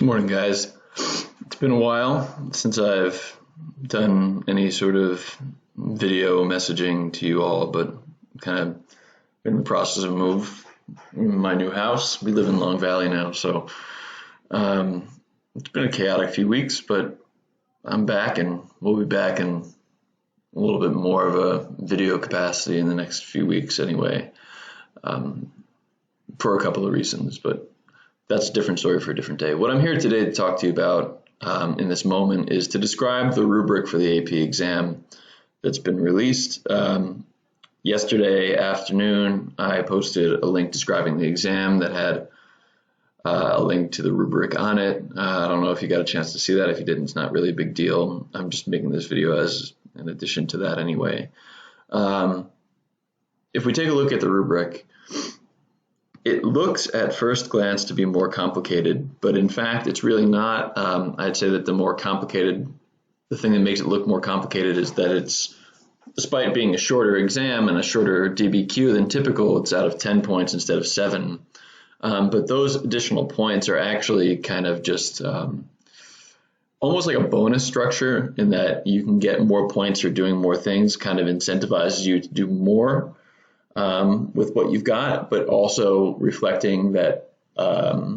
Good morning, guys. It's been a while since I've done any sort of video messaging to you all, but kind of been in the process of move in my new house. We live in Long Valley now, so it's been a chaotic few weeks, but I'm back and we'll be back in a little bit more of a video capacity in the next few weeks anyway, for a couple of reasons, but that's a different story for a different day. What I'm here today to talk to you about in this moment is to describe the rubric for the AP exam that's been released. Yesterday afternoon, I posted a link describing the exam that had a link to the rubric on it. I don't know if you got a chance to see that. If you didn't, it's not really a big deal. I'm just making this video as an addition to that anyway. If we take a look at the rubric, it looks at first glance to be more complicated, but in fact, it's really not. I'd say that the thing that makes it look more complicated is that it's, despite being a shorter exam and a shorter DBQ than typical, it's out of 10 points instead of 7. But those additional points are actually kind of just almost like a bonus structure, in that you can get more points for doing more things, kind of incentivizes you to do more with what you've got, but also reflecting that a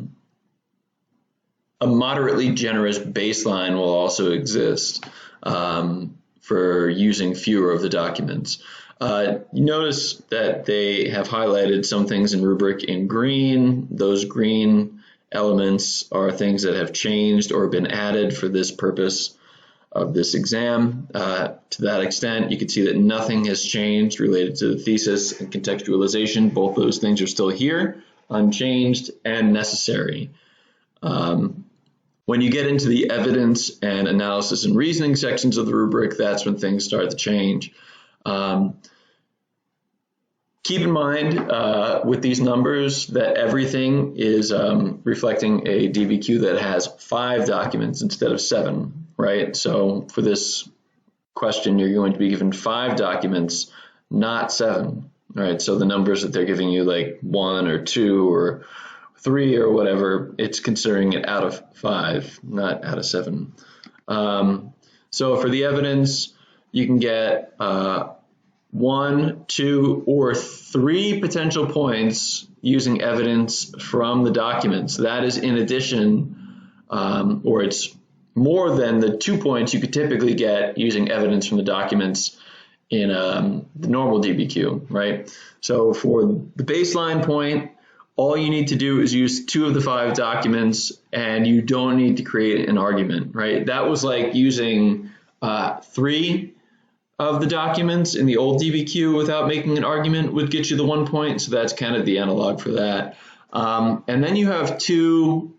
moderately generous baseline will also exist for using fewer of the documents. You notice that they have highlighted some things in rubric in green. Those green elements are things that have changed or been added for this purpose of this exam. To that extent, you can see that nothing has changed related to the thesis and contextualization. Both those things are still here, unchanged and necessary. When you get into the evidence and analysis and reasoning sections of the rubric, that's when things start to change. Keep in mind with these numbers that everything is reflecting a DBQ that has 5 documents instead of 7. Right, so for this question, you're going to be given 5 documents, not 7. Right, so the numbers that they're giving you, like 1 or 2 or 3 or whatever, it's considering it out of 5, not out of 7. So for the evidence, you can get 1, 2, or 3 potential points using evidence from the documents. That is in addition, or it's more than the 2 points you could typically get using evidence from the documents in the normal DBQ, right? So for the baseline point, all you need to do is use 2 of the 5 documents, and you don't need to create an argument, right? That was like using 3 of the documents in the old DBQ without making an argument would get you the 1 point. So that's kind of the analog for that. And then you have 2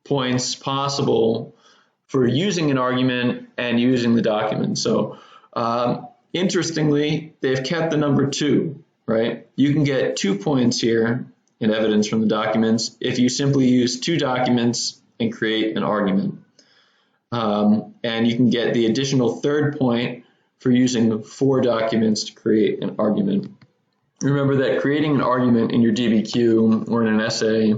points possible for using an argument and using the document. So interestingly, they've kept the number 2, right? You can get 2 points here in evidence from the documents if you simply use 2 documents and create an argument. And you can get the additional 3rd point for using 4 documents to create an argument. Remember that creating an argument in your DBQ or in an essay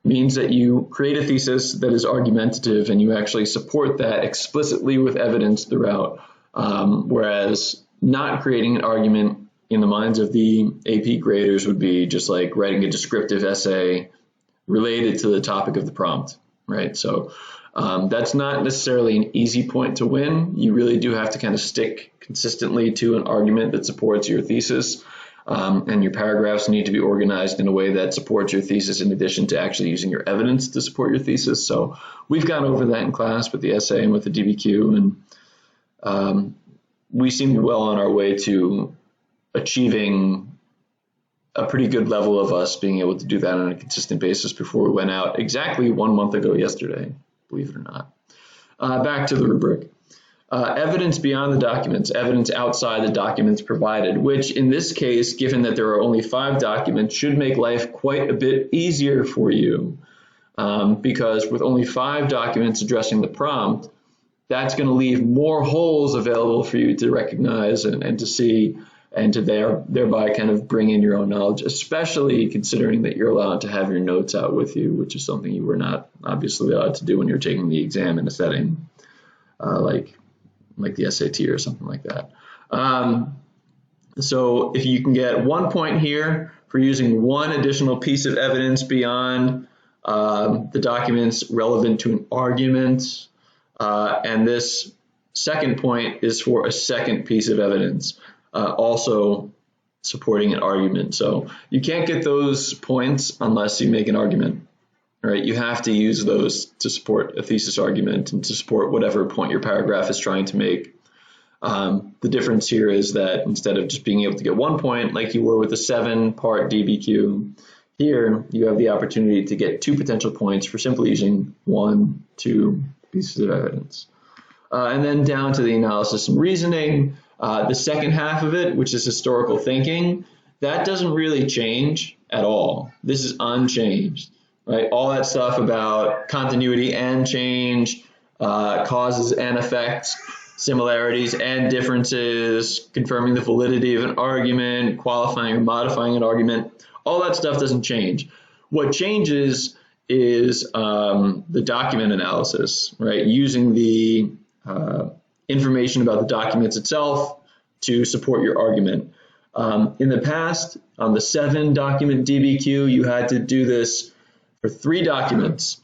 means that you create a thesis that is argumentative and you actually support that explicitly with evidence throughout, whereas not creating an argument in the minds of the AP graders would be just like writing a descriptive essay related to the topic of the prompt, right? So that's not necessarily an easy point to win. You really do have to kind of stick consistently to an argument that supports your thesis. And your paragraphs need to be organized in a way that supports your thesis in addition to actually using your evidence to support your thesis. So we've gone over that in class with the essay and with the DBQ, and we seem well on our way to achieving a pretty good level of us being able to do that on a consistent basis before we went out exactly 1 month ago yesterday, believe it or not. Back to the rubric. Evidence beyond the documents, evidence outside the documents provided, which in this case, given that there are only 5 documents, should make life quite a bit easier for you, because with only 5 documents addressing the prompt, that's going to leave more holes available for you to recognize and to see and to thereby kind of bring in your own knowledge, especially considering that you're allowed to have your notes out with you, which is something you were not obviously allowed to do when you're taking the exam in a setting like the SAT or something like that. So if you can get 1 point here for using one additional piece of evidence beyond the documents relevant to an argument, and this second point is for a second piece of evidence, also supporting an argument. So you can't get those points unless you make an argument, right? You have to use those to support a thesis argument and to support whatever point your paragraph is trying to make. The difference here is that instead of just being able to get 1 point like you were with the 7-part DBQ, here you have the opportunity to get 2 potential points for simply using 1, 2 pieces of evidence. And then down to the analysis and reasoning, the second half of it, which is historical thinking, that doesn't really change at all. This is unchanged, right? All that stuff about continuity and change, causes and effects, similarities and differences, confirming the validity of an argument, qualifying or modifying an argument, all that stuff doesn't change. What changes is the document analysis, right? Using the information about the documents itself to support your argument. In the past, on the 7-document DBQ, you had to do this for 3 documents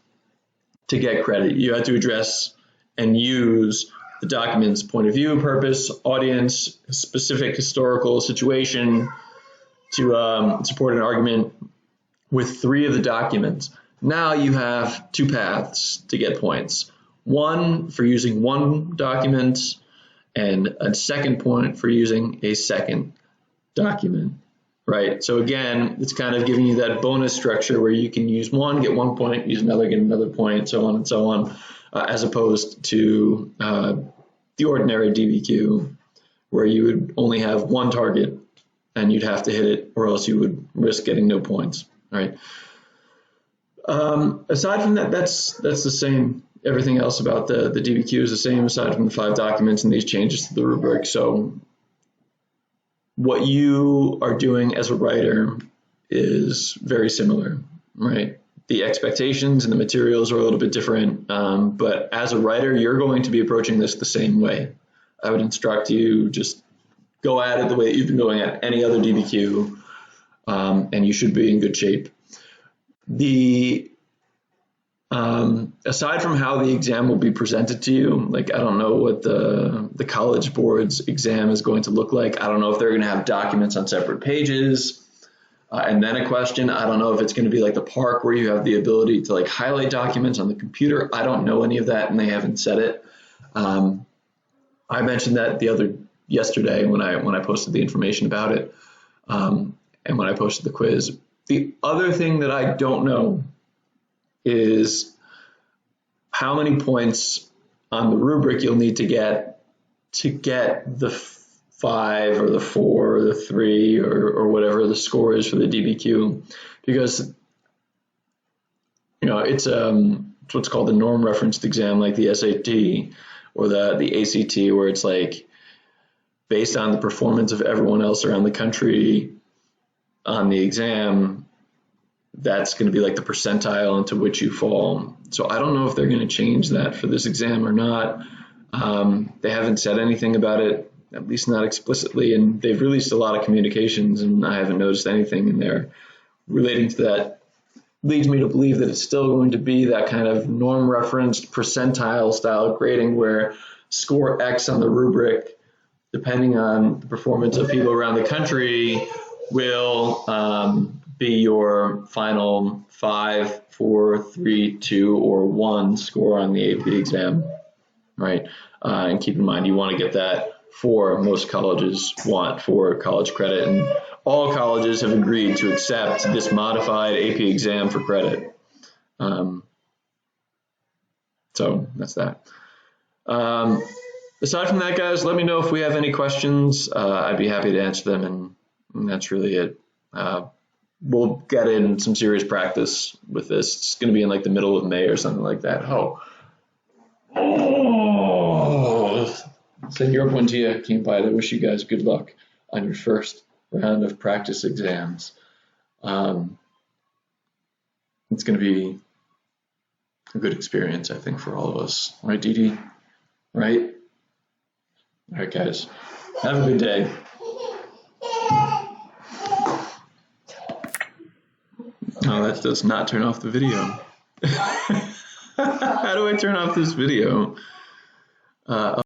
to get credit. You had to address and use the document's point of view, purpose, audience, specific historical situation to support an argument with 3 of the documents. Now you have 2 paths to get points. One for using 1 document and a second point for using a second document, right? So again, it's kind of giving you that bonus structure where you can use 1, get 1 point, use another, get another point, so on and so on, as opposed to the ordinary DBQ where you would only have 1 target and you'd have to hit it or else you would risk getting no points, right? Aside from that, that's the same. Everything else about the DBQ is the same aside from the 5 documents and these changes to the rubric. So what you are doing as a writer is very similar, right? The expectations and the materials are a little bit different, but as a writer, you're going to be approaching this the same way. I would instruct you just go at it the way that you've been going at any other DBQ, and you should be in good shape. Aside from how the exam will be presented to you, like I don't know what the College Board's exam is going to look like. I don't know if they're going to have documents on separate pages and then a question. I don't know if it's going to be like the Park where you have the ability to like highlight documents on the computer. I don't know any of that, and they haven't said it. I mentioned that yesterday when I posted the information about it, and when I posted the quiz. The other thing that I don't know is how many points on the rubric you'll need to get the 5 or the 4 or the 3 or whatever the score is for the DBQ, because it's what's called the norm referenced exam, like the SAT or the ACT, where it's like based on the performance of everyone else around the country on the exam, that's going to be like the percentile into which you fall. So I don't know if they're going to change that for this exam or not. They haven't said anything about it, at least not explicitly, and they've released a lot of communications, and I haven't noticed anything in there relating to that. Leads me to believe that it's still going to be that kind of norm referenced percentile style grading where score X on the rubric, depending on the performance of people around the country, will be your final 5, 4, 3, 2, or 1 score on the AP exam, right? And keep in mind, you want to get that for most colleges want for college credit, and all colleges have agreed to accept this modified AP exam for credit. So that's that. Aside from that, guys, let me know if we have any questions. I'd be happy to answer them, and that's really it. We'll get in some serious practice with this. It's going to be in like the middle of May or something like that. Senor Buendia came by. I wish you guys good luck. on your first round of practice exams. It's going to be a good experience, I think, for all of us. Right, Dee Dee? Right? All right, guys. Have a good day. Oh, that does not turn off the video. How do I turn off this video?